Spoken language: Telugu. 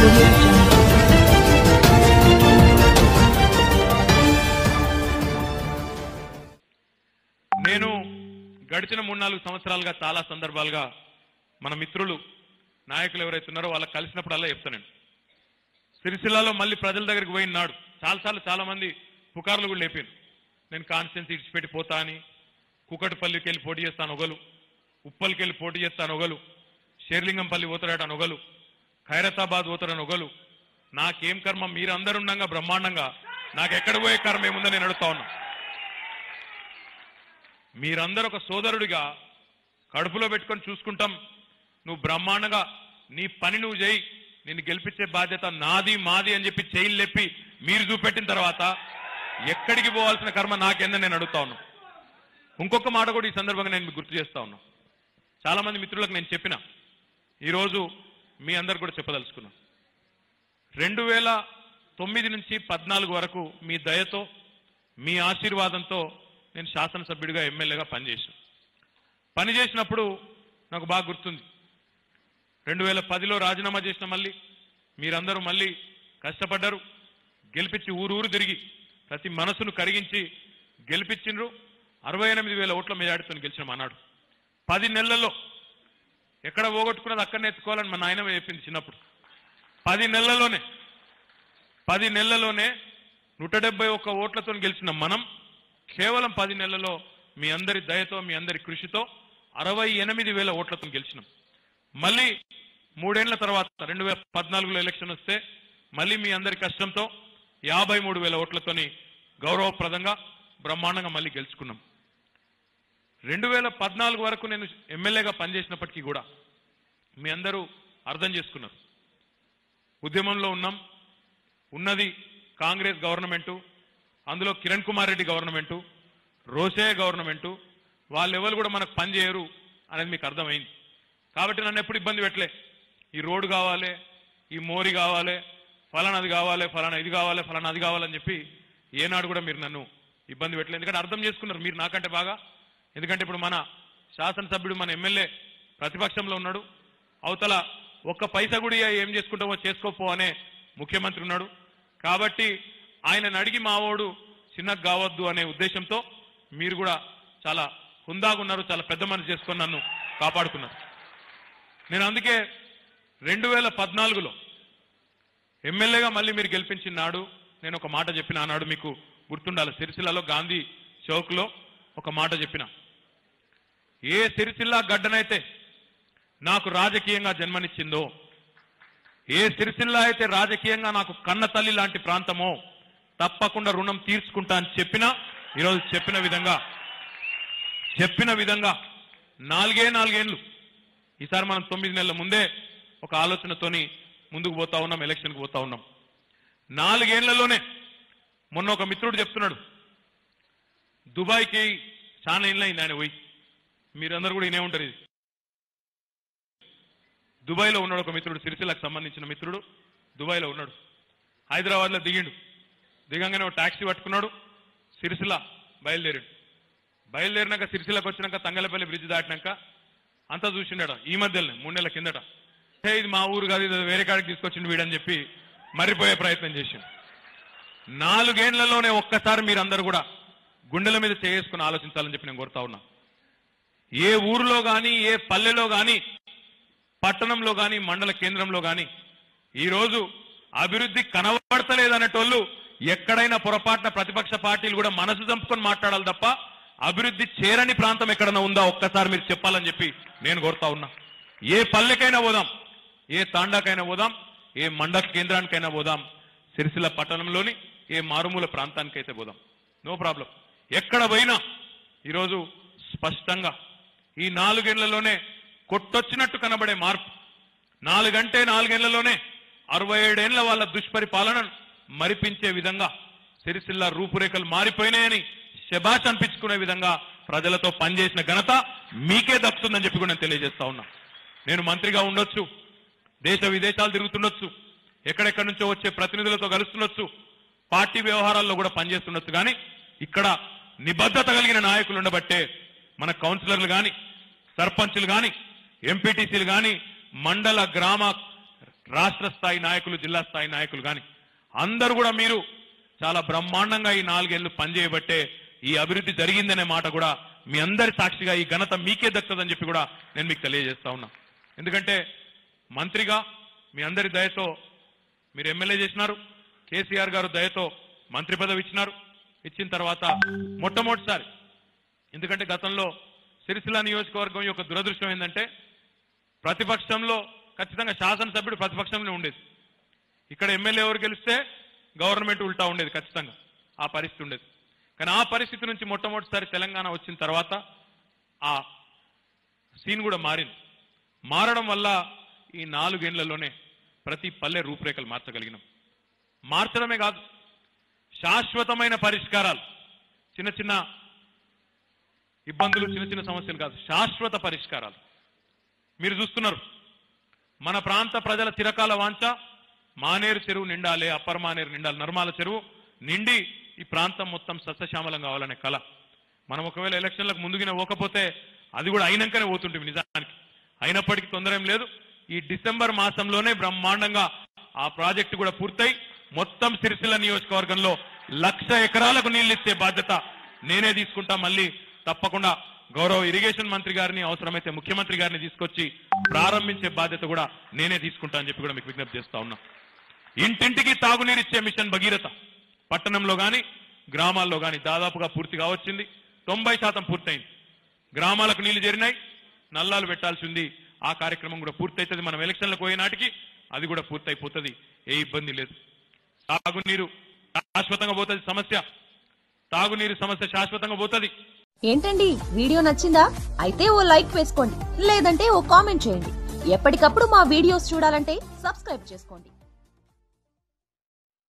audio jungle. నేను గడిచిన 3-4 సంవత్సరాలుగా చాలా సందర్భాలుగా మన మిత్రులు నాయకులు ఎవరైతే ఉన్నారో వాళ్ళకి కలిసినప్పుడల్లా చెప్తాను. సిరిసిల్లలో మళ్ళీ ప్రజల దగ్గరికి పోయిన నాడు చాలా మంది పుకార్లు కూడా లేపాను. నేను కాన్స్టిట్యున్సీ ఇడిచిపెట్టి పోతా అని, కుకట్పల్లికి వెళ్ళి పోటీ చేస్తాను ఒకలు, ఉప్పల్కి వెళ్ళి పోటీ చేస్తాను ఒకలు, షేర్లింగంపల్లి పోతాడట ఒకలు, ఖైరతాబాద్ పోతాడని ఒకలు. నాకేం కర్మ, మీరందరుండగా బ్రహ్మాండంగా నాకెక్కడ పోయే కర్మ ఏముందని నేను అడుగుతా ఉన్నా. మీరందరూ ఒక సోదరుడిగా కడుపులో పెట్టుకొని చూసుకుంటాం, నువ్వు బ్రహ్మాండంగా నీ పని నువ్వు చేయి, నిన్ను గెలిపించే బాధ్యత నాది మాది అని చెప్పి చేయిలు లేపి మీరు చూపెట్టిన తర్వాత ఎక్కడికి పోవాల్సిన కర్మ నాకేందని నేను అడుగుతా ఉన్నా. ఇంకొక మాట కూడా ఈ సందర్భంగా నేను మీకు గుర్తు చేస్తా ఉన్నా. చాలా మంది మిత్రులకు నేను చెప్పిన, ఈరోజు మీ అందరు కూడా చెప్పదలుచుకున్నా. 2009 నుంచి 14 వరకు మీ దయతో మీ ఆశీర్వాదంతో నేను శాసనసభ్యుడిగా ఎమ్మెల్యేగా పనిచేసినప్పుడు నాకు బాగా గుర్తుంది. 2010లో రాజీనామా చేసిన మళ్ళీ మీరందరూ మళ్ళీ కష్టపడ్డారు, గెలిపించి ఊరు తిరిగి ప్రతి మనసును కరిగించి గెలిపించిండ్రు. 68,000 ఓట్ల మెజార్టీతో గెలిచిన అన్నాడు. 10 నెలల్లో ఎక్కడ పోగొట్టుకున్నది అక్కడనే ఎత్తుకోవాలని మా నాయనమ్మ చెప్పింది చిన్నప్పుడు. 10 నెలల్లోనే 171 ఓట్లతో గెలిచిన మనం కేవలం 10 నెలల్లో మీ అందరి దయతో మీ అందరి కృషితో 68,000 ఓట్లతో గెలిచినాం. మళ్ళీ 3 ఏళ్ల తర్వాత 2014లో ఎలక్షన్ వస్తే మళ్ళీ మీ అందరి కష్టంతో 53,000 ఓట్లతోని గౌరవప్రదంగా బ్రహ్మాండంగా మళ్ళీ గెలుచుకున్నాం. 2014 వరకు నేను ఎమ్మెల్యేగా పనిచేసినప్పటికీ కూడా మీ అందరూ అర్థం చేసుకున్నారు, ఉద్యమంలో ఉన్నది కాంగ్రెస్ గవర్నమెంటు, అందులో కిరణ్ కుమార్ రెడ్డి గవర్నమెంటు, రోషయ్య గవర్నమెంటు, వాళ్ళెవరు కూడా మనకు పని చేయరు అనేది మీకు అర్థమైంది. కాబట్టి నన్ను ఎప్పుడు ఇబ్బంది పెట్టలే. ఈ రోడ్డు కావాలి, ఈ మోరి కావాలి, ఫలానాది కావాలి, ఫలానా ఇది కావాలి, ఫలానా అది కావాలని చెప్పి ఏనాడు కూడా మీరు నన్ను ఇబ్బంది పెట్టలేదు. ఎందుకంటే అర్థం చేసుకున్నారు మీరు నాకంటే బాగా. ఎందుకంటే ఇప్పుడు మన శాసనసభ్యుడు మన ఎమ్మెల్యే ప్రతిపక్షంలో ఉన్నాడు, అవతల ఒక్క పైసా కూడా ఏం చేసుకుంటామో చేసుకోపో అనే ముఖ్యమంత్రి ఉన్నాడు. కాబట్టి ఆయనను అడిగి మావోడు చిన్నగా కావద్దు అనే ఉద్దేశంతో మీరు కూడా చాలా హుందాగా ఉన్నారు, చాలా పెద్ద మనసు చేసుకొని నన్ను కాపాడుకున్నారు. నేను అందుకే 2014లో ఎమ్మెల్యేగా మళ్ళీ మీరు గెలిపించిన నాడు నేను ఒక మాట చెప్పిన. ఆనాడు మీకు గుర్తుండాలి, సిరిసిల్లలో గాంధీ చౌక్లో ఒక మాట చెప్పిన. ఏ సిరిసిల్ల గడ్డనైతే నాకు రాజకీయంగా జన్మనిచ్చిందో, ఏ సిరిసిల్ల అయితే రాజకీయంగా నాకు కన్న తల్లి లాంటి ప్రాంతమో తప్పకుండా రుణం తీర్చుకుంటా అని చెప్పినా, ఈరోజు చెప్పిన విధంగా 4 ఏళ్ళు ఈసారి మనం 9 నెలల ముందే ఒక ఆలోచనతోని ముందుకు పోతా ఉన్నాం, ఎలక్షన్కి పోతా ఉన్నాం. 4 ఏళ్లలోనే మొన్న ఒక మిత్రుడు చెప్తున్నాడు, దుబాయ్కి చాలా ఏళ్ళు అయింది ఆయన పోయి, మీరందరూ కూడా ఇనే ఉంటారు. ఇది దుబాయ్లో ఉన్నాడు ఒక మిత్రుడు, సిరిసిల్లకు సంబంధించిన మిత్రుడు దుబాయ్లో ఉన్నాడు. హైదరాబాద్లో దిగంగానే ఒక ట్యాక్సీ పట్టుకున్నాడు, సిరిసిల్ల బయలుదేరినాక సిరిసిల్లకు వచ్చినాక తంగలపల్లి బ్రిడ్జ్ దాటినాక అంతా చూసిండట. ఈ మధ్యలోనే 3 నెలల కిందట, ఇది మా ఊరు కాదు, ఇది వేరే కాడికి తీసుకొచ్చిండు వీడని చెప్పి మర్రిపోయే ప్రయత్నం చేసిండు. 4 ఏళ్లలోనే ఒక్కసారి మీరందరూ కూడా గుండెల మీద చేసుకుని ఆలోచించాలని చెప్పి నేను కోరుతా ఉన్నా. ఏ ఊరిలో కానీ, ఏ పల్లెలో కానీ, పట్టణంలో కానీ, మండల కేంద్రంలో కానీ ఈరోజు అభివృద్ధి కనబడతలేదనేటోళ్ళు ఎక్కడైనా పొరపాటున ప్రతిపక్ష పార్టీలు కూడా మనసు చంపుకొని మాట్లాడాలి తప్ప అభివృద్ధి చేరని ప్రాంతం ఎక్కడైనా ఉందా ఒక్కసారి మీరు చెప్పాలని చెప్పి నేను కోరుతా ఉన్నా. ఏ పల్లెకైనా పోదాం, ఏ తాండాకైనా పోదాం, ఏ మండల కేంద్రానికైనా పోదాం, సిరిసిల్ల పట్టణంలోని ఏ మారుమూల ప్రాంతానికైతే పోదాం, నో ప్రాబ్లం. ఎక్కడ పోయినా ఈరోజు స్పష్టంగా ఈ 4 ఏళ్లలోనే కొట్టొచ్చినట్టు కనబడే మార్పు, 4 ఏళ్లలోనే 67 ఏళ్ల వాళ్ళ దుష్పరిపాలనను మరిపించే విధంగా సిరిసిల్ల రూపురేఖలు మారిపోయినాయని శబాష్ అనిపించుకునే విధంగా ప్రజలతో పనిచేసిన ఘనత మీకే దక్కుతుందని చెప్పి కూడా నేను తెలియజేస్తా ఉన్నా. నేను మంత్రిగా ఉండొచ్చు, దేశ విదేశాలు తిరుగుతుండొచ్చు, ఎక్కడెక్కడి నుంచో వచ్చే ప్రతినిధులతో కలుస్తుండొచ్చు, పార్టీ వ్యవహారాల్లో కూడా పనిచేస్తుండొచ్చు, కానీ ఇక్కడ నిబద్ధత కలిగిన నాయకులు ఉండబట్టే మన కౌన్సిలర్లు కానీ, సర్పంచులు కానీ, ఎంపీటీసీలు కానీ, మండల గ్రామ రాష్ట్ర స్థాయి నాయకులు, జిల్లా స్థాయి నాయకులు కానీ అందరూ కూడా మీరు చాలా బ్రహ్మాండంగా ఈ 4 ఏళ్లు పనిచేయబట్టే ఈ అభివృద్ధి జరిగిందనే మాట కూడా మీ అందరి సాక్షిగా ఈ ఘనత మీకే దక్కుతుందని చెప్పి కూడా నేను మీకు తెలియజేస్తా ఉన్నా. ఎందుకంటే మంత్రిగా మీ అందరి దయతో మీరు ఎమ్మెల్యే చేసినారు, కేసీఆర్ గారు దయతో మంత్రి పదవి ఇచ్చినారు. ఇచ్చిన తర్వాత మొట్టమొదటిసారి, ఎందుకంటే గతంలో సిరిసిల్ల నియోజకవర్గం యొక్క దురదృష్టం ఏంటంటే ప్రతిపక్షంలో ఖచ్చితంగా శాసనసభ్యుడు ప్రతిపక్షంలో ఉండేది. ఇక్కడ ఎమ్మెల్యే ఎవరు గెలిస్తే గవర్నమెంట్ ఉల్టా ఉండేది, ఖచ్చితంగా ఆ పరిస్థితి ఉండేది. కానీ ఆ పరిస్థితి నుంచి మొట్టమొదటిసారి తెలంగాణ వచ్చిన తర్వాత ఆ సీన్ కూడా మారింది. మారడం వల్ల ఈ 4 ఏళ్లలోనే ప్రతి పల్లె రూపురేఖలు మార్చగలిగినాం. మార్చడమే కాదు, శాశ్వతమైన పరిష్కారాలు, చిన్న చిన్న ఇబ్బందులు, చిన్న చిన్న సమస్యలు కాదు, శాశ్వత పరిష్కారాలు మీరు చూస్తున్నారు. మన ప్రాంత ప్రజల చిరకాల వాంఛ మానేరు చెరువు నిండాలి, అప్పర్ మానేరు నిండాలి, నర్మాల చెరువు నిండి ఈ ప్రాంతం మొత్తం సస్యశ్యామలం కావాలనే కళ. మనం ఒకవేళ ఎలక్షన్లకు ముందుగానే పోకపోతే అది కూడా అయినాకనే పోతుంటుంది నిజానికి. అయినప్పటికీ తొందర ఏం లేదు. ఈ డిసెంబర్ మాసంలోనే బ్రహ్మాండంగా ఆ ప్రాజెక్టు కూడా పూర్తయి మొత్తం సిరిసిల్ల నియోజకవర్గంలో 1,00,000 ఎకరాలకు నీళ్లు ఇచ్చే బాధ్యత నేనే తీసుకుంటా. మళ్ళీ తప్పకుండా గౌరవ ఇరిగేషన్ మంత్రి గారిని, అవసరమైతే ముఖ్యమంత్రి గారిని తీసుకొచ్చి ప్రారంభించే బాధ్యత కూడా నేనే తీసుకుంటా అని చెప్పి కూడా మీకు విజ్ఞప్తి చేస్తా ఉన్నా. ఇంటింటికి తాగునీరు ఇచ్చే మిషన్ భగీరథ పట్టణంలో కానీ గ్రామాల్లో కానీ దాదాపుగా పూర్తిగా వచ్చింది. 90% పూర్తయింది. గ్రామాలకు నీళ్లు చేరినాయి, నల్లాలు పెట్టాల్సి ఉంది. ఆ కార్యక్రమం కూడా పూర్తయితుంది. మనం ఎలక్షన్లకు పోయే నాటికి అది కూడా పూర్తయిపోతుంది. ఏ ఇబ్బంది లేదు. తాగునీరు శాశ్వతంగా పోతుంది. తాగునీరు సమస్య శాశ్వతంగా పోతుంది. ఏంటండి, వీడియో నచ్చిందా? అయితే ఓ లైక్ వేసుకోండి, లేదంటే ఓ కామెంట్ చేయండి. ఎప్పటికప్పుడు మా వీడియోస్ చూడాలంటే సబ్స్క్రైబ్ చేసుకోండి.